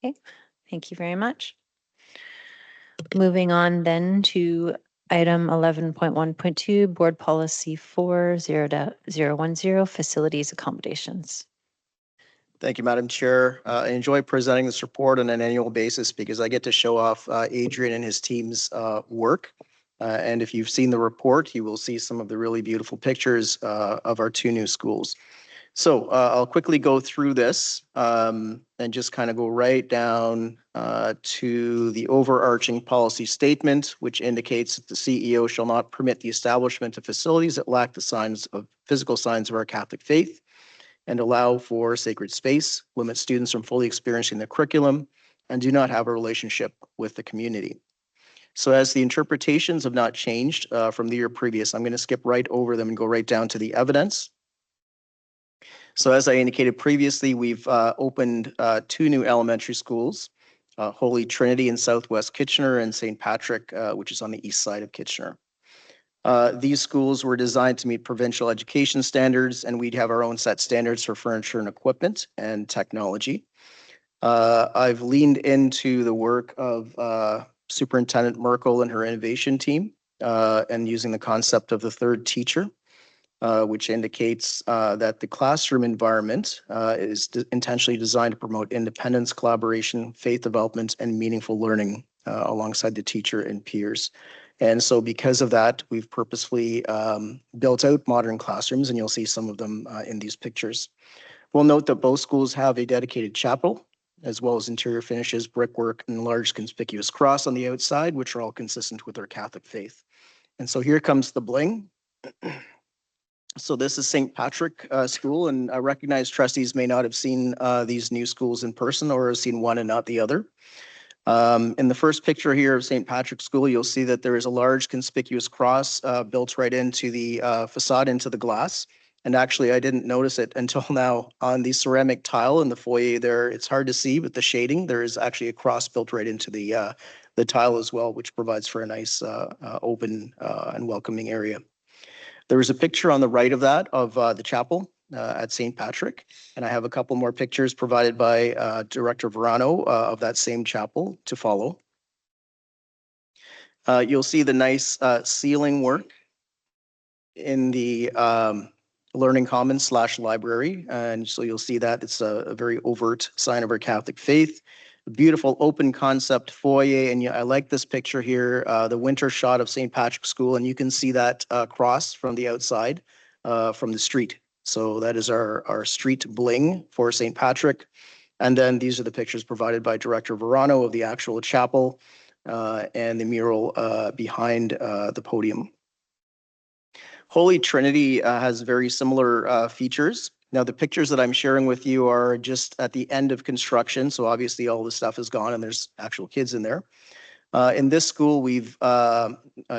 Okay, thank you very much. Moving on then to item 11.1.2, Board Policy 40010, Facilities Accommodations. Thank you, Madam Chair. I enjoy presenting this report on an annual basis because I get to show off Adrian and his team's work. And if you've seen the report, you will see some of the really beautiful pictures of our 2 new schools. So I'll quickly go through this and just kind of go right down to the overarching policy statement, which indicates that the CEO shall not permit the establishment of facilities that lack the physical signs of our Catholic faith, and allow for sacred space, limit students from fully experiencing the curriculum, and do not have a relationship with the community. So as the interpretations have not changed from the year previous, I'm going to skip right over them and go right down to the evidence. So as I indicated previously, we've opened 2 new elementary schools, Holy Trinity in Southwest Kitchener and St. Patrick, which is on the east side of Kitchener. These schools were designed to meet provincial education standards, and we'd have our own set standards for furniture and equipment and technology. I've leaned into the work of Superintendent Merkel and her innovation team and using the concept of the 3rd teacher, which indicates that the classroom environment is intentionally designed to promote independence, collaboration, faith development, and meaningful learning alongside the teacher and peers. And so because of that, we've purposefully built out modern classrooms, and you'll see some of them in these pictures. We'll note that both schools have a dedicated chapel, as well as interior finishes, brickwork, and large conspicuous cross on the outside, which are all consistent with our Catholic faith. And so here comes the bling. So this is St. Patrick School, and I recognize trustees may not have seen these new schools in person or have seen one and not the other. In the first picture here of St. Patrick's School, you'll see that there is a large conspicuous cross built right into the facade, into the glass. And actually, I didn't notice it until now on the ceramic tile in the foyer there. It's hard to see, but the shading, there is actually a cross built right into the tile as well, which provides for a nice open and welcoming area. There is a picture on the right of that of the chapel at St. Patrick. And I have a couple more pictures provided by Director Verano of that same chapel to follow. You'll see the nice ceiling work in the Learning Commons / library. And so you'll see that it's a very overt sign of our Catholic faith. A beautiful open concept foyer. And I like this picture here, the winter shot of St. Patrick's School. And you can see that cross from the outside from the street. So that is our street bling for St. Patrick. And then these are the pictures provided by Director Verano of the actual chapel and the mural behind the podium. Holy Trinity has very similar features. Now, the pictures that I'm sharing with you are just at the end of construction. So obviously all the stuff is gone and there's actual kids in there. In this school, we've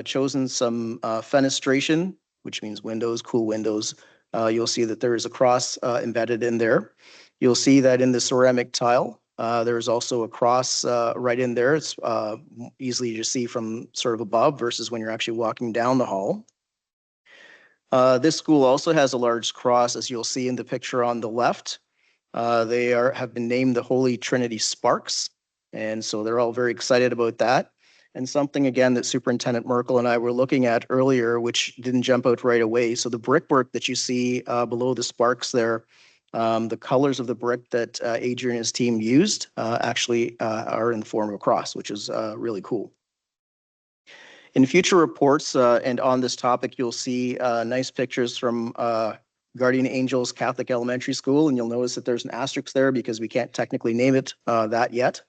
chosen some fenestration, which means windows, cool windows. You'll see that there is a cross embedded in there. You'll see that in the ceramic tile, there is also a cross right in there. It's easy to see from sort of above versus when you're actually walking down the hall. This school also has a large cross, as you'll see in the picture on the left. They have been named the Holy Trinity Sparks. And so they're all very excited about that. And something, again, that Superintendent Merkel and I were looking at earlier, which didn't jump out right away. So the brickwork that you see below the sparks there, the colors of the brick that Adrian and his team used actually are in the form of a cross, which is really cool. In future reports and on this topic, you'll see nice pictures from Guardian Angels Catholic Elementary School, and you'll notice that there's an asterisk there because we can't technically name it that yet.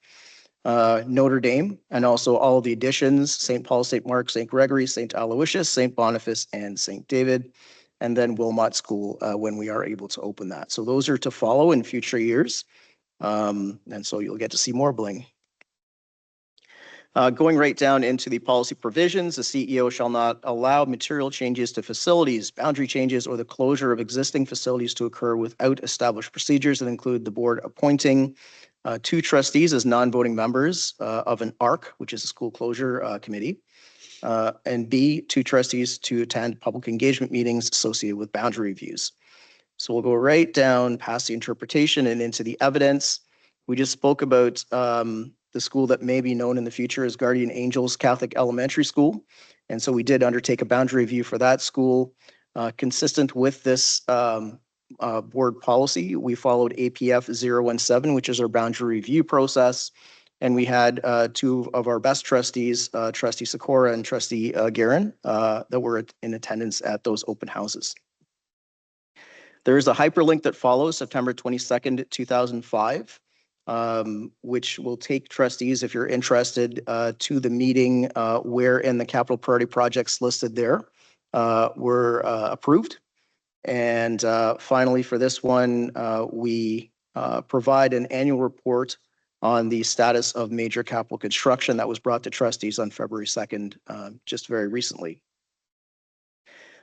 Notre Dame, and also all of the additions, St. Paul, St. Mark, St. Gregory, St. Aloysius, St. Boniface, and St. David, and then Wilmot School when we are able to open that. So those are to follow in future years, and so you'll get to see more bling. Going right down into the policy provisions, the CEO shall not allow material changes to facilities, boundary changes, or the closure of existing facilities to occur without established procedures that include the board appointing 2 trustees as non-voting members of an ARC, which is a school closure committee, and B, 2 trustees to attend public engagement meetings associated with boundary reviews. So we'll go right down past the interpretation and into the evidence. We just spoke about the school that may be known in the future as Guardian Angels Catholic Elementary School. And so we did undertake a boundary review for that school. Consistent with this board policy, we followed APF 017, which is our boundary review process. And we had 2 of our best trustees, Trustee Sikora and Trustee Guerin, that were in attendance at those open houses. There is a hyperlink that follows September 22nd, 2005. Which will take trustees, if you're interested, to the meeting wherein the capital priority projects listed there were approved. And finally, for this one, we provide an annual report on the status of major capital construction that was brought to trustees on February 2nd, just very recently.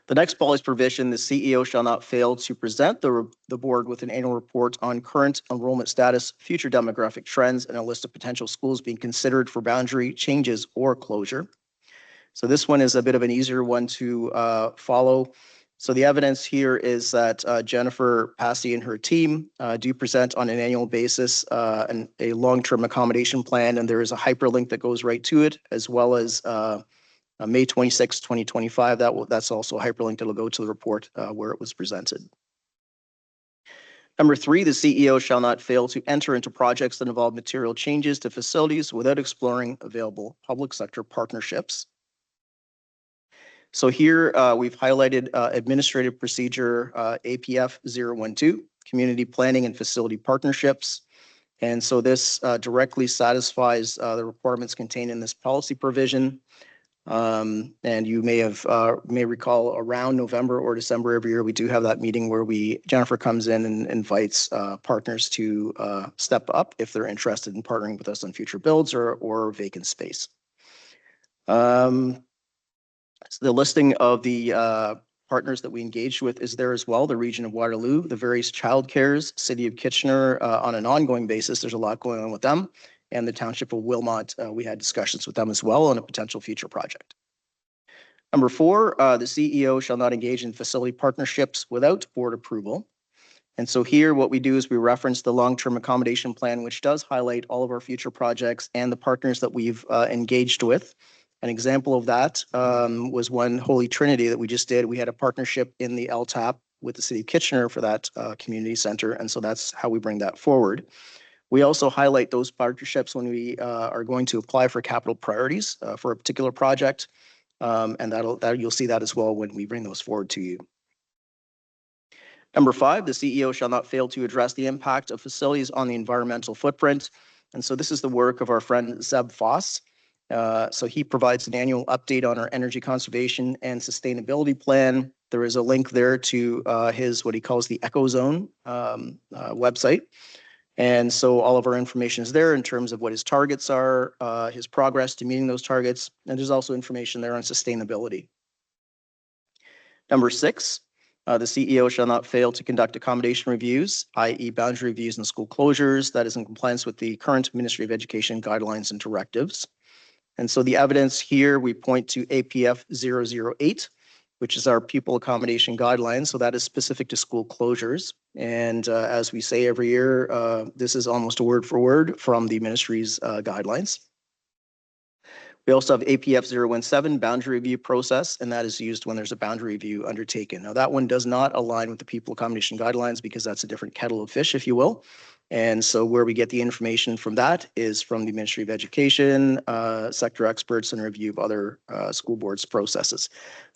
The next policy provision, the CEO shall not fail to present the board with an annual report on current enrollment status, future demographic trends, and a list of potential schools being considered for boundary changes or closure. So this one is a bit of an easier one to follow. So the evidence here is that Jennifer Passy and her team do present on an annual basis a long-term accommodation plan, and there is a hyperlink that goes right to it, as well as May 26, 2025, that's also a hyperlink that will go to the report where it was presented. Number 3, the CEO shall not fail to enter into projects that involve material changes to facilities without exploring available public sector partnerships. So here we've highlighted Administrative Procedure APF 012, Community Planning and Facility Partnerships. And so this directly satisfies the requirements contained in this policy provision. And you may recall around November or December every year, we do have that meeting where Jennifer comes in and invites partners to step up if they're interested in partnering with us on future builds or vacant space. So the listing of the partners that we engaged with is there as well. The Region of Waterloo, the various childcares, City of Kitchener on an ongoing basis. There's a lot going on with them. And the Township of Wilmot, we had discussions with them as well on a potential future project. Number 4, the CEO shall not engage in facility partnerships without board approval. And so here what we do is we reference the long-term accommodation plan, which does highlight all of our future projects and the partners that we've engaged with. An example of that was one Holy Trinity that we just did. We had a partnership in the LTAP with the City of Kitchener for that community center. And so that's how we bring that forward. We also highlight those partnerships when we are going to apply for capital priorities for a particular project. And you'll see that as well when we bring those forward to you. Number 5, the CEO shall not fail to address the impact of facilities on the environmental footprint. And so this is the work of our friend Zeb Foss. So he provides an annual update on our energy conservation and sustainability plan. There is a link there to his, what he calls the Eco Zone website. And so all of our information is there in terms of what his targets are, his progress to meeting those targets. And there's also information there on sustainability. Number 6, the CEO shall not fail to conduct accommodation reviews, i.e. boundary reviews and school closures that is in compliance with the current Ministry of Education guidelines and directives. And so the evidence here, we point to APF 008, which is our pupil accommodation guidelines. So that is specific to school closures. And as we say every year, this is almost a word for word from the ministry's guidelines. We also have APF 017 boundary review process, and that is used when there's a boundary review undertaken. Now that one does not align with the pupil accommodation guidelines because that's a different kettle of fish, if you will. And so where we get the information from that is from the Ministry of Education, sector experts, and review of other school boards processes.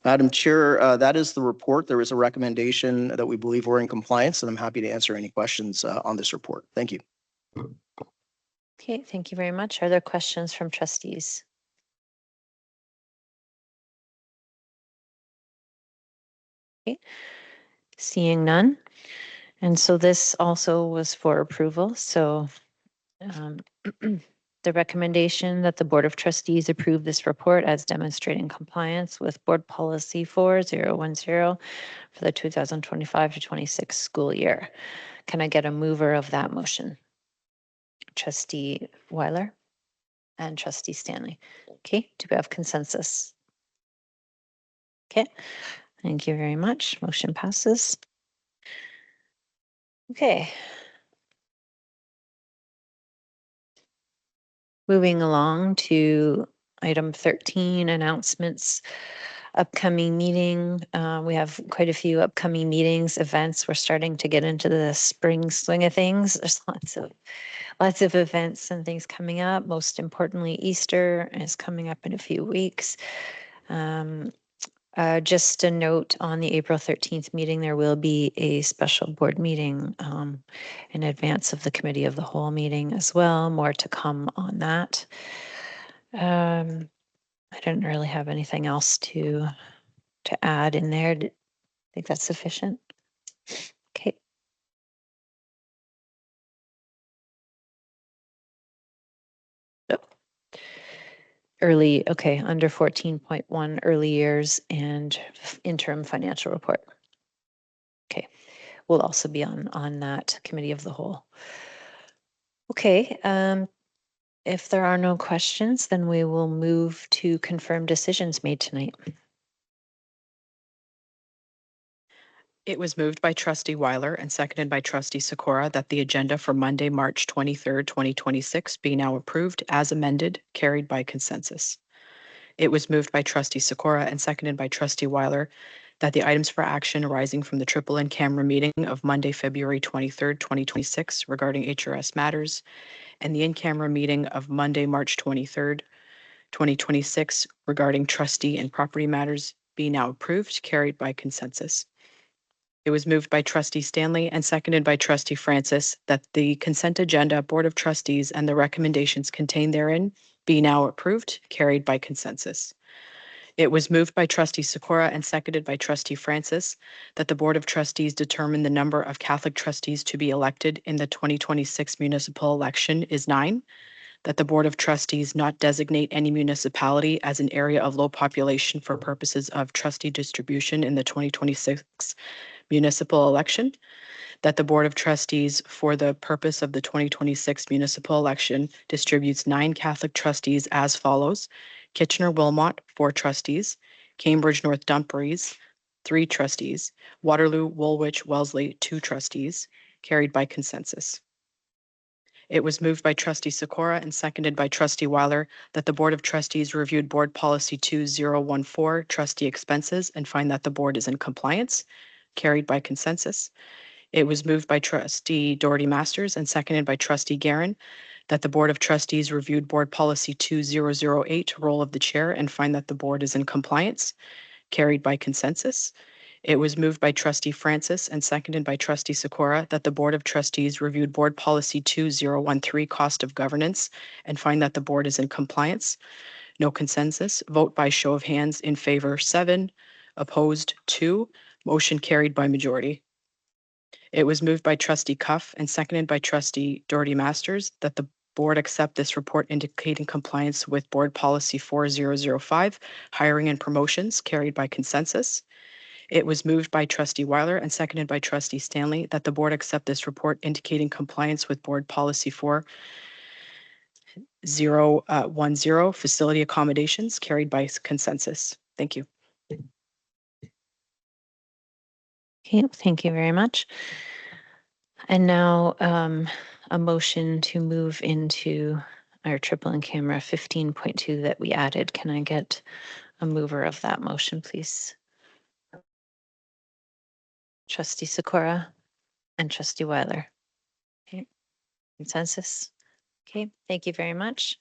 Madam Chair, that is the report. There is a recommendation that we believe we're in compliance, and I'm happy to answer any questions on this report. Thank you. Okay, thank you very much. Are there questions from trustees? Okay. Seeing none. And so this also was for approval. So the recommendation that the Board of Trustees approve this report as demonstrating compliance with Board Policy 4010 for the 2025 to 26 school year. Can I get a mover of that motion? Trustee Weiler and Trustee Stanley. Okay, do we have consensus? Okay, thank you very much. Motion passes. Okay. Moving along to item 13, announcements, upcoming meeting. We have quite a few upcoming meetings, events. We're starting to get into the spring swing of things. There's lots of events and things coming up. Most importantly, Easter is coming up in a few weeks. Just a note on the April 13th meeting, there will be a special board meeting in advance of the committee of the whole meeting as well. More to come on that. I didn't really have anything else to add in there. I think that's sufficient. Okay. Early, okay, under 14.1, early years and interim financial report. Okay, we'll also be on that committee of the whole. Okay, if there are no questions, then we will move to confirm decisions made tonight. It was moved by Trustee Weiler and seconded by Trustee Sikora that the agenda for Monday, March 23rd, 2026 be now approved as amended, carried by consensus. It was moved by Trustee Sikora and seconded by Trustee Weiler that the items for action arising from the triple in-camera meeting of Monday, February 23rd, 2026 regarding HRS matters and the in-camera meeting of Monday, March 23rd, 2026 regarding trustee and property matters being now approved, carried by consensus. It was moved by Trustee Stanley and seconded by Trustee Francis that the consent agenda, Board of Trustees, and the recommendations contained therein be now approved, carried by consensus. It was moved by Trustee Sikora and seconded by Trustee Francis that the Board of Trustees determine the number of Catholic trustees to be elected in the 2026 municipal election is 9, that the Board of Trustees not designate any municipality as an area of low population for purposes of trustee distribution in the 2026 municipal election, that the Board of Trustees, for the purpose of the 2026 municipal election, distributes 9 Catholic trustees as follows: Kitchener-Wilmot, 4 trustees; Cambridge North Dumfries, 3 trustees; Waterloo, Woolwich, Wellesley, 2 trustees, carried by consensus. It was moved by Trustee Sikora and seconded by Trustee Weiler that the Board of Trustees reviewed Board Policy 2014, trustee expenses, and find that the board is in compliance, carried by consensus. It was moved by Trustee Doherty Masters and seconded by Trustee Guerin that the Board of Trustees reviewed Board Policy 2008, role of the chair, and find that the board is in compliance, carried by consensus. It was moved by Trustee Francis and seconded by Trustee Sikora that the Board of Trustees reviewed Board Policy 2013, cost of governance, and find that the board is in compliance. No consensus. Vote by show of hands: in favor 7, opposed 2. Motion carried by majority. It was moved by Trustee Cuff and seconded by Trustee Doherty Masters that the board accept this report indicating compliance with Board Policy 4005, hiring and promotions, carried by consensus. It was moved by Trustee Weiler and seconded by Trustee Stanley that the board accept this report indicating compliance with Board Policy 4010, facility accommodations, carried by consensus. Thank you. Okay, thank you very much. And now a motion to move into our triple in camera 15.2 that we added. Can I get a mover of that motion, please? Trustee Sikora and Trustee Weiler. Okay, consensus. Okay, thank you very much.